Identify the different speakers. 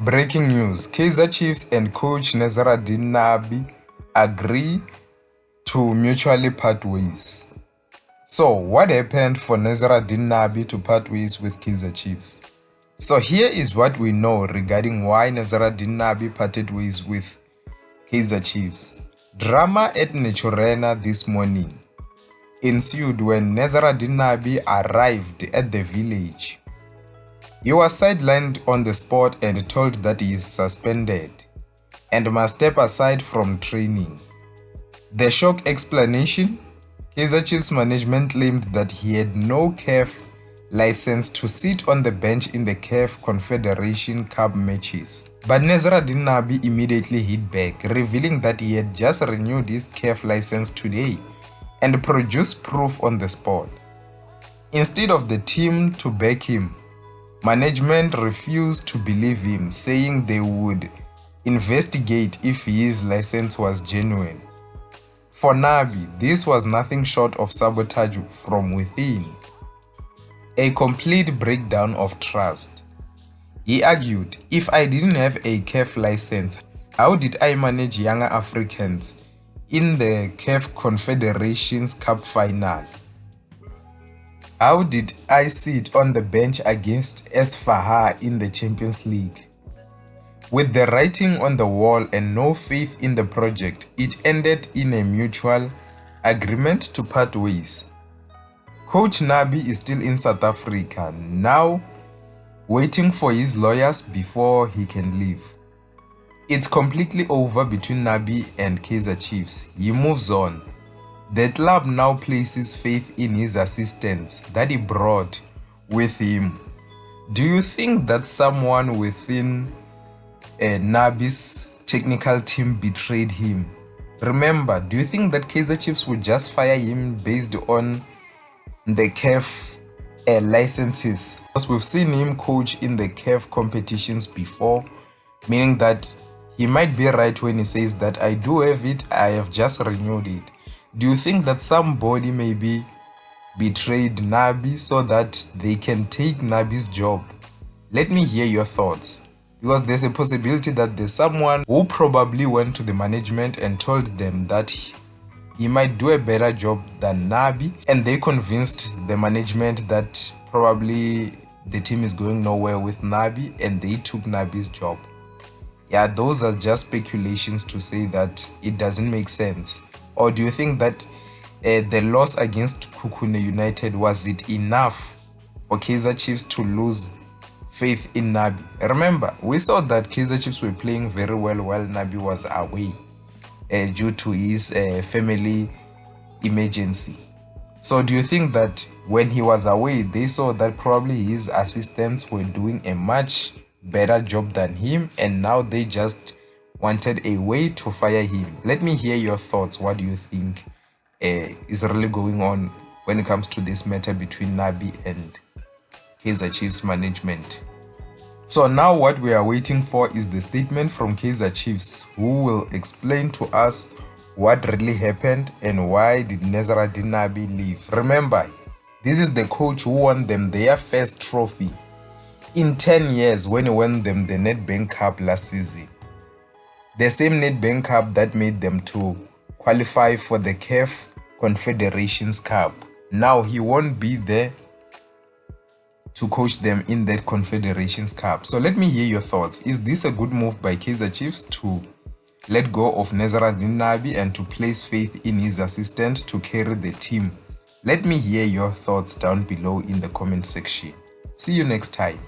Speaker 1: Breaking news: Kaizer Chiefs and coach Nazaruddin Nabi agree to mutually part ways. So, what happened for Nazaruddin Nabi to part ways with Kaizer Chiefs? So, here is what we know regarding why Nazaruddin Nabi parted ways with Kaizer Chiefs. Drama at Naturena this morning ensued when Nazaruddin Nabi arrived at the village. He was sidelined on the spot and told that he is suspended and must step aside from training. The shock explanation: Kaizer Chiefs management claimed that he had no CAF license to sit on the bench in the CAF Confederation Cup matches. But Nazaruddin Nabi immediately hit back, revealing that he had just renewed his CAF license today and produced proof on the spot. Instead of the team to back him, management refused to believe him, saying they would investigate if his license was genuine. For Nabi, this was nothing short of sabotage from within, a complete breakdown of trust. He argued, "If I didn't have a CAF license, how did I manage younger Africans in the CAF Confederations Cup final? How did I sit on the bench against Esfaha in the Champions League?" With the writing on the wall and no faith in the project, it ended in a mutual agreement to part ways. Coach Nabi is still in South Africa now, waiting for his lawyers before he can leave. It's completely over between Nabi and Kaizer Chiefs. He moves on. The club now places faith in his assistants that he brought with him. Do you think that someone within Nabi's technical team betrayed him? Remember, do you think that Kaizer Chiefs would just fire him based on the CAF licenses? Because we've seen him coach in the CAF competitions before, meaning that he might be right when he says that I do have it, I have just renewed it. Do you think that somebody maybe betrayed Nabi so that they can take Nabi's job? Let me hear your thoughts, because there's a possibility that there's someone who probably went to the management and told them that he might do a better job than Nabi, and they convinced the management that probably the team is going nowhere with Nabi, and they took Nabi's job. Yeah, those are just speculations to say that it doesn't make sense. Or do you think that the loss against Kukune United, was it enough for Kaizer Chiefs to lose faith in Nabi? Remember, we saw that Kaizer Chiefs were playing very well while Nabi was away due to his family emergency. So do you think that when he was away, they saw that probably his assistants were doing a much better job than him, and now they just wanted a way to fire him? Let me hear your thoughts. What do you think is really going on when it comes to this matter between Nabi and Kaizer Chiefs management? So now what we are waiting for is the statement from Kaizer Chiefs, who will explain to us what really happened and why did Nazaruddin Nabi leave. Remember, this is the coach who won them their first trophy in 10 years when he won them the Nedbank Cup last season. The same Nedbank Cup that made them to qualify for the CAF Confederations Cup. Now he won't be there to coach them in that Confederations Cup. So let me hear your thoughts. Is this a good move by Kaizer Chiefs to let go of Nazaruddin Nabi and to place faith in his assistant to carry the team? Let me hear your thoughts down below in the comment section. See you next time.